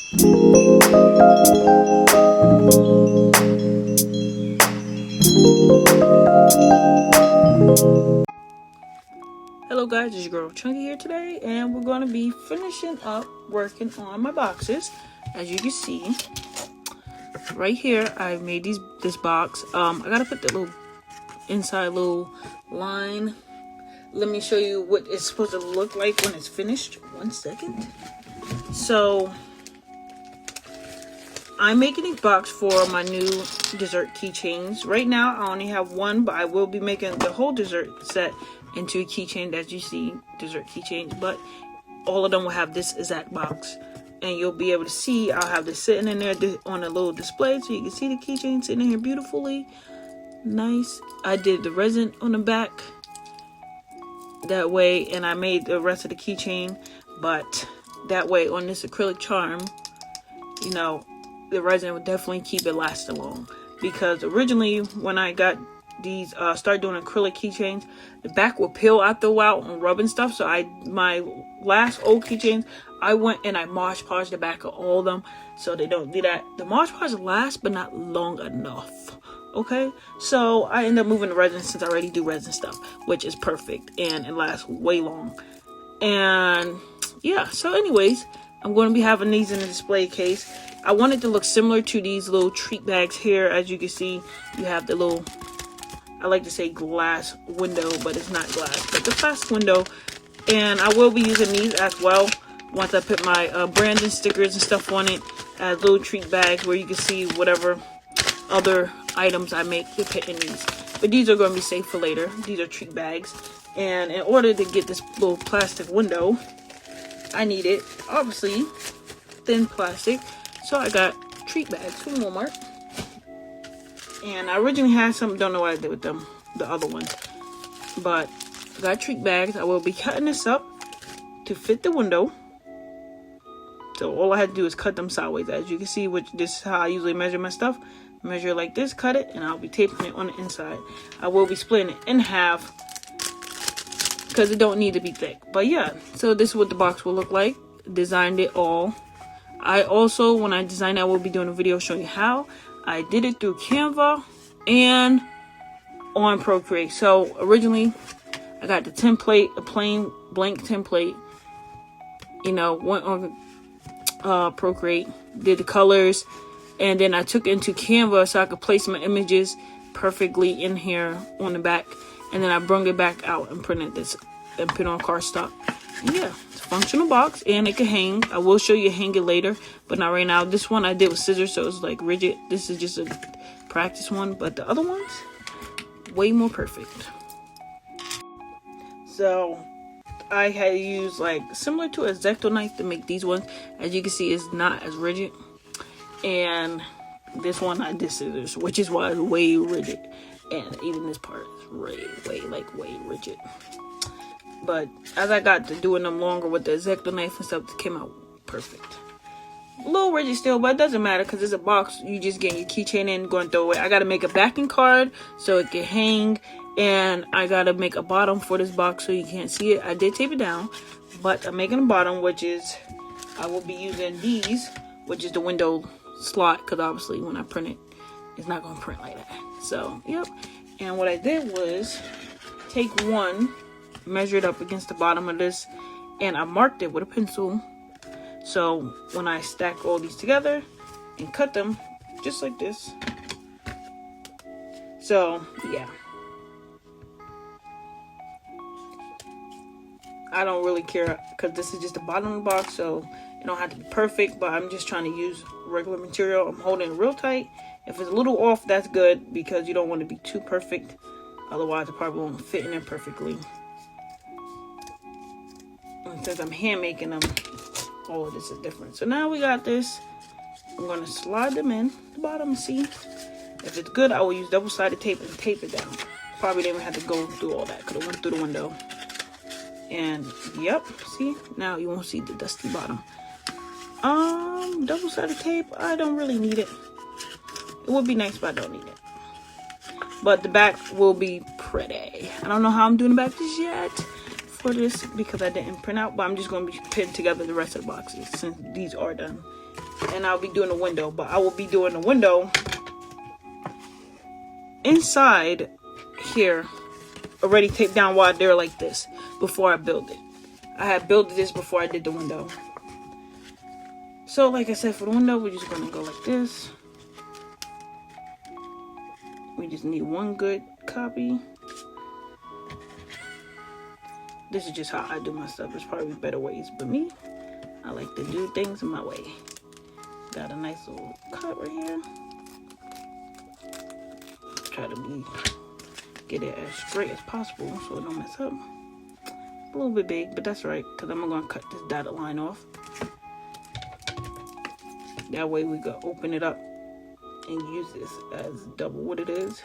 Hello guys, it's your girl Chunky here today, and we're going to be finishing up working on my boxes. As you can see, right here, I made this box. I gotta put the little inside little line. Let me show you what it's supposed to look like when it's finished. 1 second. So, I'm making a box for my new dessert keychains. Right now, I only have one, but I will be making the whole dessert set into a keychain, as you see, dessert keychains. But all of them will have this exact box, and you'll be able to see. I'll have this sitting in there on a little display, so you can see the keychain sitting in here beautifully, nice. I did the resin on the back that way, and I made the rest of the keychain, but that way on this acrylic charm, you know, the resin would definitely keep it lasting long. Because originally, when I got these start doing acrylic keychains, the back will peel after a while on rubbing stuff. So my last old keychains, I went and I Mod Podged the back of all of them, so they don't do that. The Mod Podge lasts, but not long enough. Okay, so I end up moving the resin, since I already do resin stuff, which is perfect and it lasts way long. And yeah, so anyways, I'm going to be having these in a display case. I want it to look similar to these little treat bags here. As you can see, you have the little, I like to say glass window, but it's not glass, but the glass window. And I will be using these as well once I put my branding stickers and stuff on it as little treat bags, where you can see whatever other items I make to put in these. But these are going to be safe for later. These are treat bags. And in order to get this little plastic window, I needed, obviously, thin plastic. So I got treat bags from Walmart. And I originally had some, don't know what I did with them, the other ones. But I got treat bags. I will be cutting this up to fit the window. So all I had to do is cut them sideways. As you can see, which this is how I usually measure my stuff. Measure it like this, cut it, and I'll be taping it on the inside. I will be splitting it in half because it don't need to be thick. But yeah, so this is what the box will look like. Designed it all. I also, when I design it, I will be doing a video showing you how. I did it through Canva and on Procreate. So originally, I got the template, a plain blank template. You know, went on Procreate, did the colors, and then I took it into Canva so I could place my images perfectly in here on the back. And then I brung it back out and printed this and put it on cardstock. And yeah, it's a functional box, and it can hang. I will show you hang it later, but not right now. This one I did with scissors, so it's like rigid. This is just a practice one, but the other ones, way more perfect. So I had used like similar to a X-Acto knife to make these ones. As you can see, it's not as rigid. And this one I did scissors, which is why it's way rigid. And even this part is way rigid. But as I got to doing them longer with the X-Acto knife and stuff, it came out perfect. A little rigid still, but it doesn't matter because it's a box. You just get your keychain in, go and throw it away. I got to make a backing card so it can hang. And I got to make a bottom for this box so you can't see it. I did tape it down, but I'm making a bottom, which is, I will be using these, which is the window slot, because obviously when I print it, it's not going to print like that. So, yep. And what I did was take one, measure it up against the bottom of this, and I marked it with a pencil. So when I stack all these together and cut them just like this. So yeah, I don't really care because this is just the bottom of the box, so it don't have to be perfect, but I'm just trying to use regular material. I'm holding it real tight. If it's a little off, that's good, because you don't want to be too perfect. Otherwise, it probably won't fit in there perfectly. And since I'm hand making them, all of this is different. So now we got this. I'm going to slide them in the bottom and see. If it's good, I will use double-sided tape and tape it down. Probably didn't even have to go through all that. Could have went through the window. And, yep. See? Now you won't see the dusty bottom. Double-sided tape, I don't really need it. It would be nice, but I don't need it. But the back will be pretty. I don't know how I'm doing the back just yet. for this because I didn't print out, but I'm just going to be putting together the rest of the boxes since these are done. And I'll be doing a window, but I will be doing a window inside here, already taped down while they're like this before I build it. I had built this before I did the window. So like I said, for the window, we're just going to go like this. We just need one good copy. This is just how I do my stuff. There's probably better ways, but me, I like to do things my way. Got a nice little cut right here. Try to get it as straight as possible so it don't mess up. A little bit big, but that's right, because I'm going to cut this dotted line off. That way we can open it up and use this as double what it is.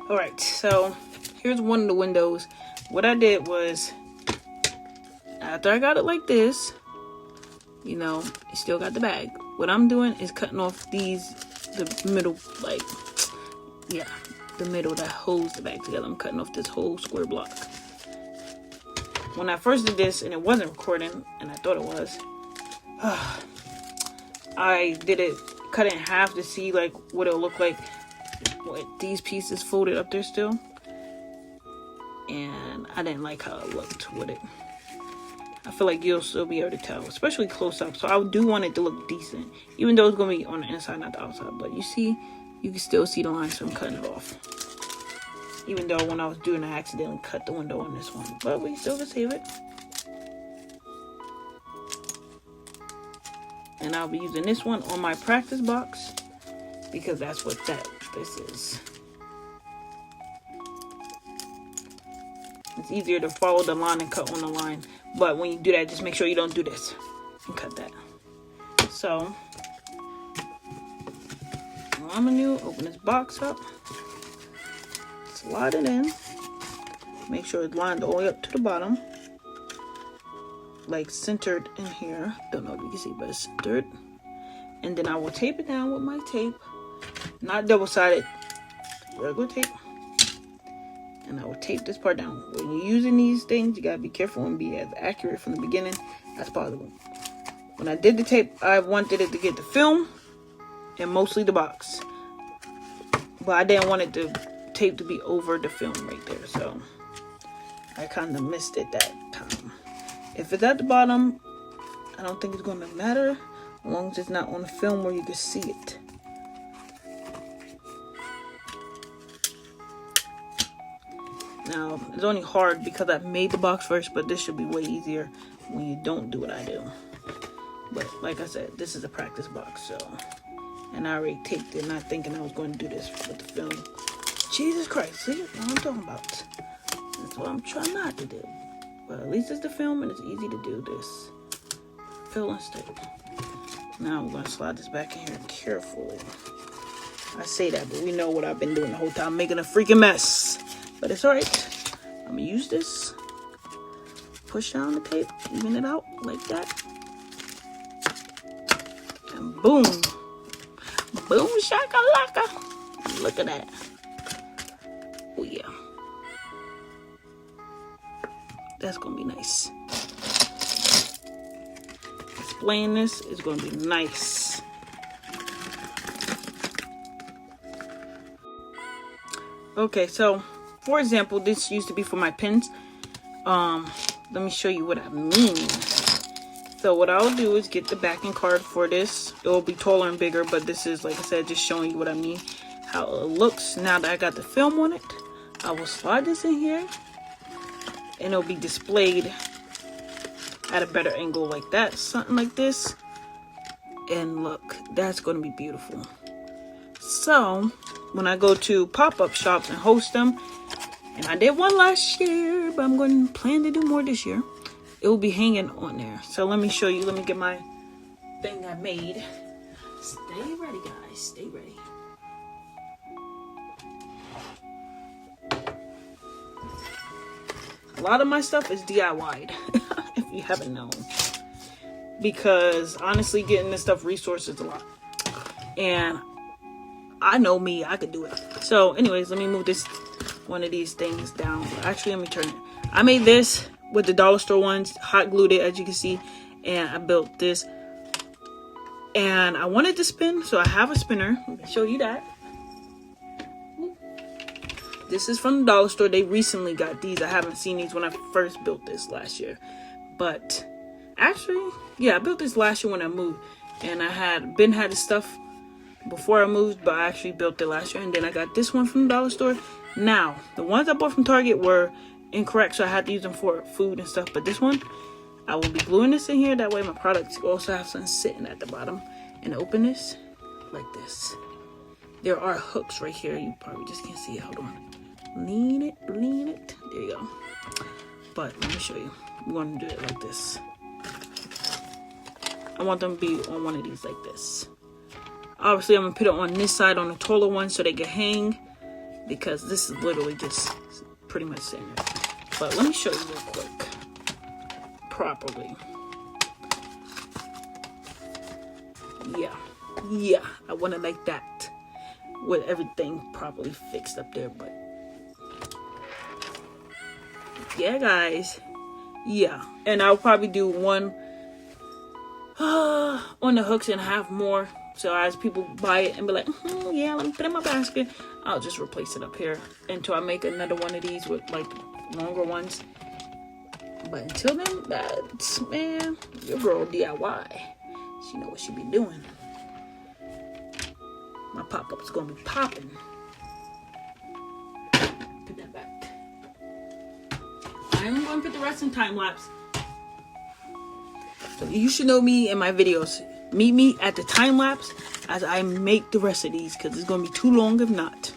Alright, so here's one of the windows. What I did was, after I got it like this, you know, you still got the bag. What I'm doing is cutting off these, the middle, like, yeah, the middle that holds the bag together. I'm cutting off this whole square block. When I first did this and it wasn't recording, and I thought it was, I did it, cut it in half to see like what it'll look like with these pieces folded up there still. And I didn't like how it looked with it. I feel like you'll still be able to tell, especially close up. So I do want it to look decent, even though it's going to be on the inside, not the outside. But you see, you can still see the lines, so I'm cutting it off. Even though when I was doing it, I accidentally cut the window on this one. But we still can save it. And I'll be using this one on my practice box, because that's what this is. It's easier to follow the line and cut on the line. But when you do that, just make sure you don't do this and cut that. So, what I'm gonna do, open this box up, slide it in, make sure it's lined all the way up to the bottom, like centered in here. Don't know if you can see, but it's centered. And then I will tape it down with my tape, not double-sided, regular tape. And I will tape this part down. When you're using these things, you gotta be careful and be as accurate from the beginning as possible. When I did the tape, I wanted it to get the film and mostly the box, but I didn't want it to tape to be over the film right there, so I kind of missed it that time. If it's at the bottom, I don't think it's going to matter as long as it's not on the film where you can see it. Now, it's only hard because I made the box first, but this should be way easier when you don't do what I do. But like I said, this is a practice box, so. And I already taped it, not thinking I was going to do this with the film. Jesus Christ, see what I'm talking about? That's what I'm trying not to do. But at least it's the film and it's easy to do this. Fill and stick. Now I'm going to slide this back in here carefully. I say that, but we know what I've been doing the whole time, making a freaking mess. But it's alright. I'm going to use this. Push down the tape, even it out like that. And boom. Boom shakalaka. Look at that. Oh yeah. That's going to be nice. Displaying this is going to be nice. Okay, so for example, this used to be for my pens. Let me show you what I mean. So what I'll do is get the backing card for this. It will be taller and bigger, but this is, like I said, just showing you what I mean. How it looks now that I got the film on it. I will slide this in here, and it'll be displayed at a better angle like that, something like this. And look, that's going to be beautiful. So when I go to pop-up shops and host them, and I did one last year, but I'm going to plan to do more this year, it will be hanging on there. So let me show you. Let me get my thing I made. Stay ready, guys. Stay ready. lot of my stuff is DIY'd, if you haven't known. Because honestly, getting this stuff resourced is a lot. And I know me, I could do it. So anyways, let me move this one of these things down. Actually, let me turn it. I made this with the dollar store ones, hot glued it, as you can see. And I built this. And I wanted to spin, so I have a spinner. Let me show you that. This is from the dollar store. They recently got these. I haven't seen these when I first built this last year. But actually, yeah, I built this last year when I moved. And I had this stuff before I moved, but I actually built it last year. And then I got this one from the dollar store. Now, the ones I bought from Target were incorrect, so I had to use them for food and stuff. But this one, I will be gluing this in here. That way my products also have something sitting at the bottom. And open this like this. There are hooks right here. You probably just can't see it. Hold on. Lean it. There you go. But let me show you. We're going to do it like this. I want them to be on one of these like this. Obviously, I'm going to put it on this side on the taller one so they can hang. Because this is literally just pretty much sitting there. But let me show you real quick. Properly. Yeah, I want it like that with everything properly fixed up there. But yeah, guys, yeah, and I'll probably do one on the hooks and have more, so as people buy it and be like, yeah, let me put it in my basket, I'll just replace it up here until I make another one of these with like longer ones. But until then, that's, man, your girl DIY. She know what she be doing. My pop-up's gonna be popping. Put that back. I'm gonna put the rest in time lapse. So you should know me in my videos. Meet me at the time lapse as I make the rest of these, because it's gonna be too long if not.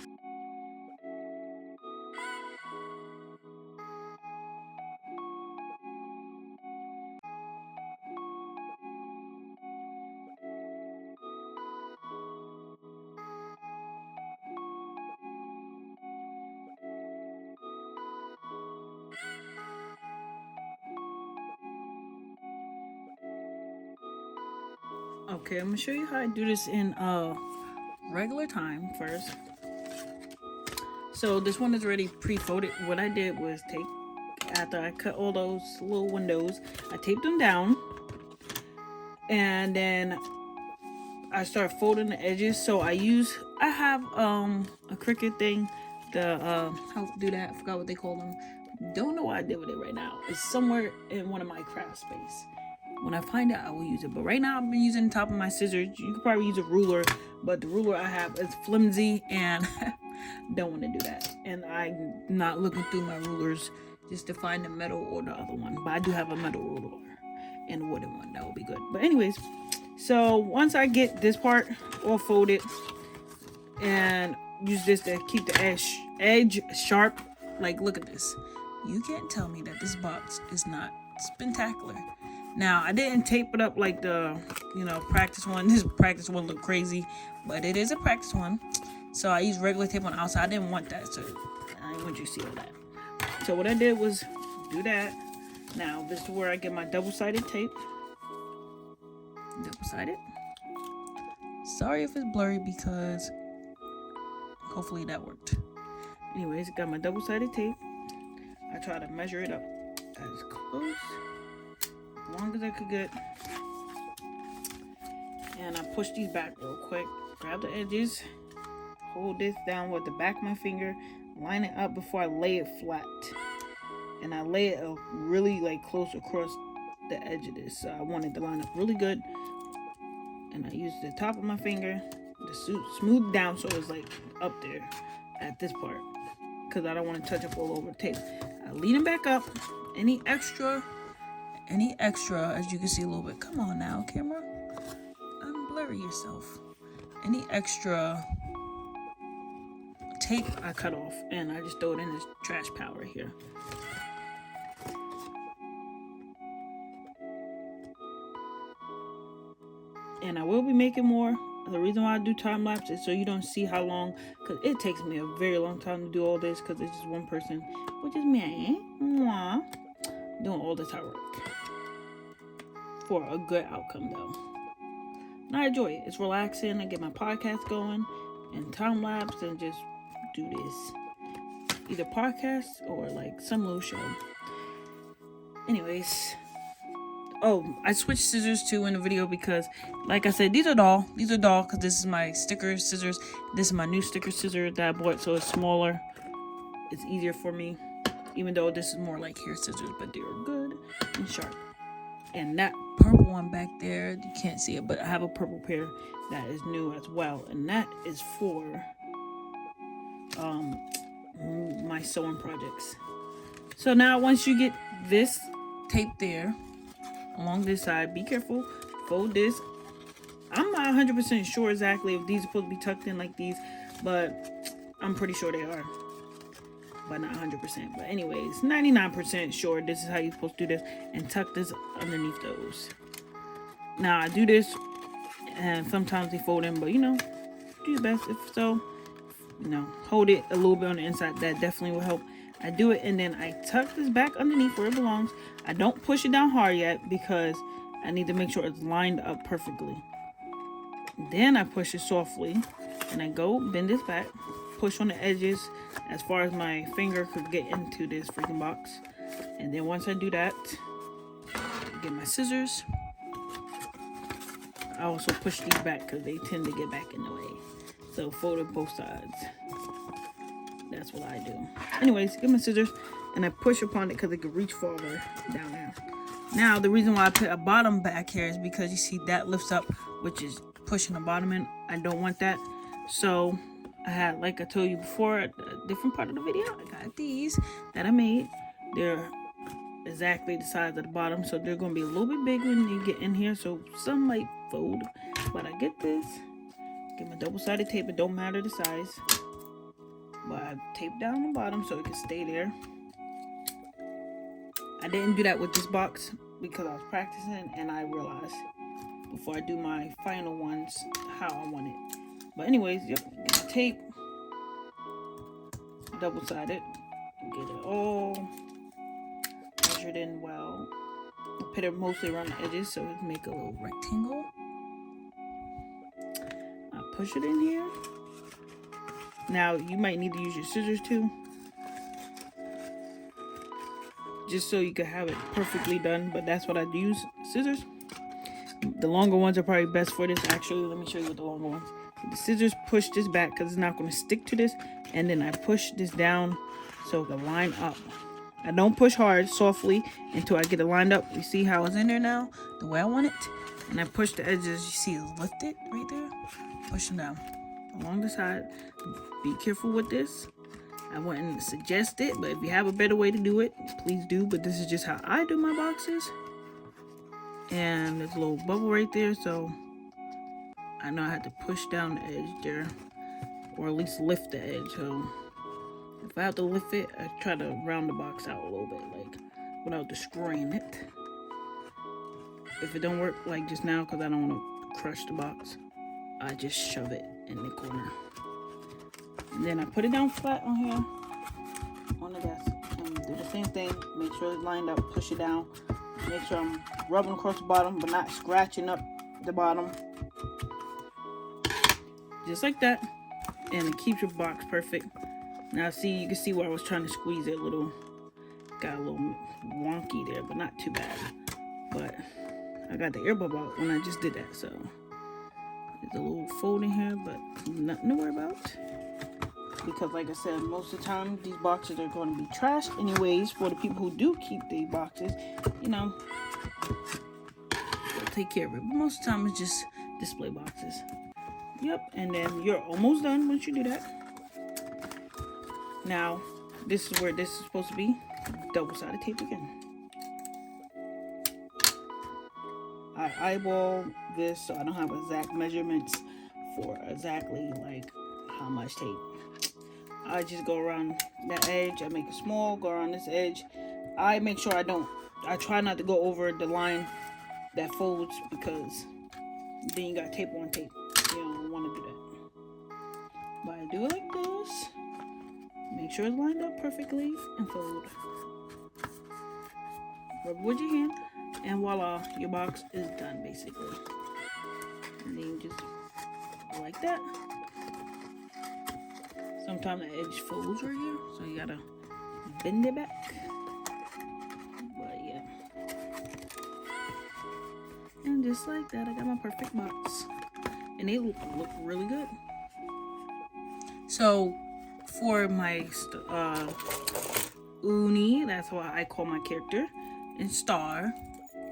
Okay, I'm gonna show you how I do this in regular time first. So this one is already pre-folded. What I did was after I cut all those little windows, I taped them down, and then I start folding the edges. So I have a Cricut thing, how to do that, I forgot what they call them. Don't know what I did with it right now. It's somewhere in one of my craft space. When I find out, I will use it. But right now, I've been using the top of my scissors. You could probably use a ruler, but the ruler I have is flimsy and don't want to do that. And I'm not looking through my rulers just to find the metal or the other one. But I do have a metal ruler and a wooden one. That will be good. But anyways, so once I get this part all folded and use this to keep the edge sharp, like look at this. You can't tell me that this box is not spectacular. Now, I didn't tape it up like the, practice one. This practice one looked crazy, but it is a practice one. So I used regular tape on the outside. I didn't want that, so I didn't want you to see all that. So what I did was do that. Now, this is where I get my double-sided tape. Double-sided. Sorry if it's blurry because hopefully that worked. Anyways, got my double-sided tape. I try to measure it up as close, as long as I could get. And I push these back real quick. Grab the edges. Hold this down with the back of my finger. Line it up before I lay it flat. And I lay it really close across the edge of this. So I want it to line up really good. And I use the top of my finger to smooth down so it's up there at this part. Because I don't want to touch up all over the tape. I lean it back up. Any extra, as you can see a little bit. Come on now, camera. Unblurry yourself. Any extra tape I cut off, and I just throw it in this trash pile right here. And I will be making more The reason why I do time lapse is so you don't see how long, because it takes me a very long time to do all this, because it's just one person, which is me, mwah, doing all this hard work for a good outcome though. And I enjoy it. It's relaxing. I get my podcast going and time lapse and just do this, either podcast or like some little show. Anyways, oh, I switched scissors too in the video because, like I said, these are doll because this is my sticker scissors. This is my new sticker scissor that I bought, so it's smaller. It's easier for me, even though this is more like hair scissors, but they're good and sharp. And that purple one back there, you can't see it, but I have a purple pair that is new as well, and that is for my sewing projects. So now once you get this tape there along this side, be careful, fold this. I'm not 100% sure exactly if these are supposed to be tucked in like these, but I'm pretty sure they are, but not 100%. But anyways, 99% sure this is how you're supposed to do this, and tuck this underneath those. Now I do this, and sometimes they fold in, but you know, do your best. If so, you know, hold it a little bit on the inside. That definitely will help. I do it, and then I tuck this back underneath where it belongs. I don't push it down hard yet because I need to make sure it's lined up perfectly. Then I push it softly, and I go bend this back, push on the edges as far as my finger could get into this freaking box. And then once I do that, get my scissors. I also push these back because they tend to get back in the way. So fold it both sides. That's what I do. Anyways, get my scissors and I push upon it because it can reach farther down there. Now, the reason why I put a bottom back here is because you see that lifts up, which is pushing the bottom in. I don't want that. So I had, like I told you before, a different part of the video, I got these that I made. They're exactly the size of the bottom, so they're going to be a little bit big when you get in here, so some might fold. But I get this, get my double-sided tape. It don't matter the size, but I tape down the bottom so it can stay there. I didn't do that with this box because I was practicing, and I realized before I do my final ones how I want it. But anyways, yep, get my tape, double-sided, get it all measured in well. I put it mostly around the edges so it can make a little rectangle. I push it in here. Now you might need to use your scissors too, just so you can have it perfectly done, but that's what I use, scissors. The longer ones are probably best for this. Actually, let me show you with the longer ones. The scissors push this back because it's not going to stick to this, and then I push this down so it can line up. I don't push hard, softly, until I get it lined up. You see how it's in there now, the way I want it? And I push the edges, you see it's lifted right there. Push them down along the side. Be careful with this. I wouldn't suggest it, but if you have a better way to do it, please do. But this is just how I do my boxes. And there's a little bubble right there, so I know I had to push down the edge there, or at least lift the edge. So if I have to lift it, I try to round the box out a little bit, like without destroying it. If it don't work like just now, because I don't want to crush the box, I just shove it in the corner. And then I put it down flat on here, on the desk, and do the same thing. Make sure it's lined up, push it down. Make sure I'm rubbing across the bottom, but not scratching up the bottom. Just like that. And it keeps your box perfect. Now see, you can see where I was trying to squeeze it a little. Got a little wonky there, but not too bad. But I got the air bubble out when I just did that, so there's a little fold in here, but nothing to worry about. Because like I said, most of the time these boxes are going to be trashed anyways. For the people who do keep the boxes, you know, they'll take care of it. But most of the time it's just display boxes. Yep, and then you're almost done once you do that. Now, this is where this is supposed to be. Double-sided tape again. I eyeball this so I don't have exact measurements for exactly like how much tape. I just go around that edge. I make it small, go around this edge. I make sure I try not to go over the line that folds, because then you got tape on tape. You don't do it like this. Make sure it's lined up perfectly and fold. Rub with your hand, and voila, your box is done basically. And then you just like that. Sometimes the edge folds right here, so you gotta bend it back. But yeah. And just like that, I got my perfect box. And they look really good. So for my Uni, that's what I call my character, and Star.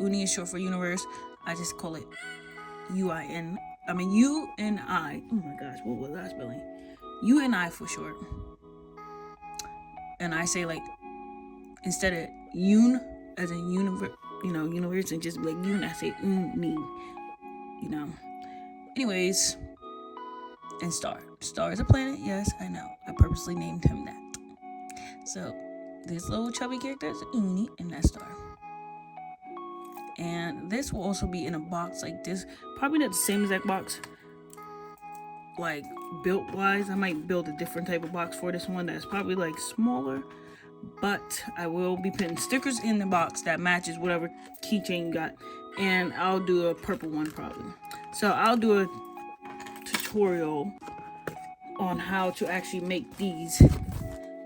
Uni is short for universe. I just call it UNI. Oh my gosh, what was I spelling? UNI for short. And I say, like, instead of as in universe, and just like I say Uni. Anyways, and Star. Star is a planet, yes, I know. I purposely named him that. So this little chubby character is Uni, and that's Star. And this will also be in a box like this. Probably not the same exact box, like built wise. I might build a different type of box for this one that's probably like smaller. But I will be putting stickers in the box that matches whatever keychain you got. And I'll do a purple one probably. So I'll do a tutorial on how to actually make these.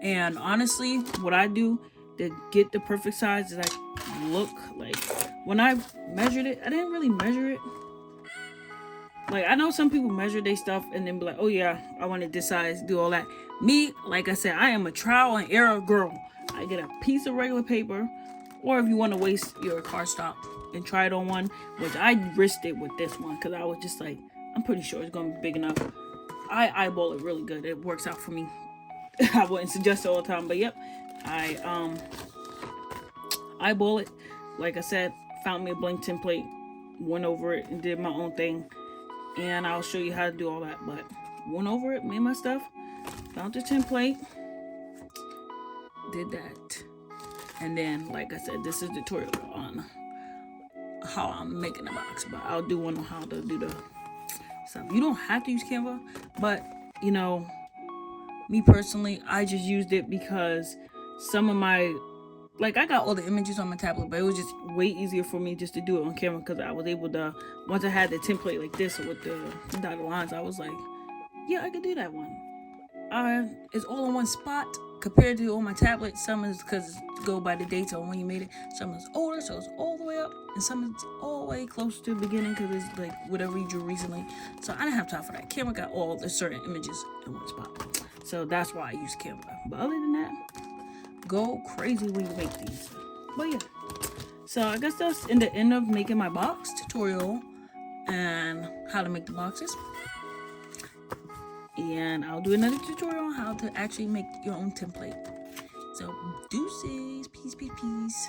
And honestly, what I do to get the perfect size is I look like, when I measured it, I didn't really measure it. Like, I know some people measure their stuff and then be like, oh yeah, I wanted this size, do all that. Me, like I said, I am a trial and error girl. I get a piece of regular paper, or if you want to waste your cardstock and try it on one, which I risked it with this one because I was just like, I'm pretty sure it's going to be big enough. I eyeball it really good. It works out for me. I wouldn't suggest it all the time, but yep, I eyeball it. Like I said, found me a blank template, went over it and did my own thing, and I'll show you how to do all that. But went over it, made my stuff, found the template, did that, and then like I said, this is a tutorial on how I'm making the box, but I'll do one on how to do the stuff. You don't have to use Canva, but you know, me personally, I just used it because some of my, like, I got all the images on my tablet, but it was just way easier for me just to do it on camera because I was able to, once I had the template like this with the dotted lines, I was like, yeah, I could do that one. It's all in one spot compared to on my tablet. Some is because it go by the dates on when you made it. Some is older, so it's all the way up, and some is all the way close to the beginning because it's like whatever you drew recently. So I didn't have time for that. Canva got all the certain images in one spot, so that's why I use Canva. But other than that, go crazy when you make these. But yeah, so I guess that's in the end of making my box tutorial and how to make the boxes. And I'll do another tutorial on how to actually make your own template. So deuces, peace.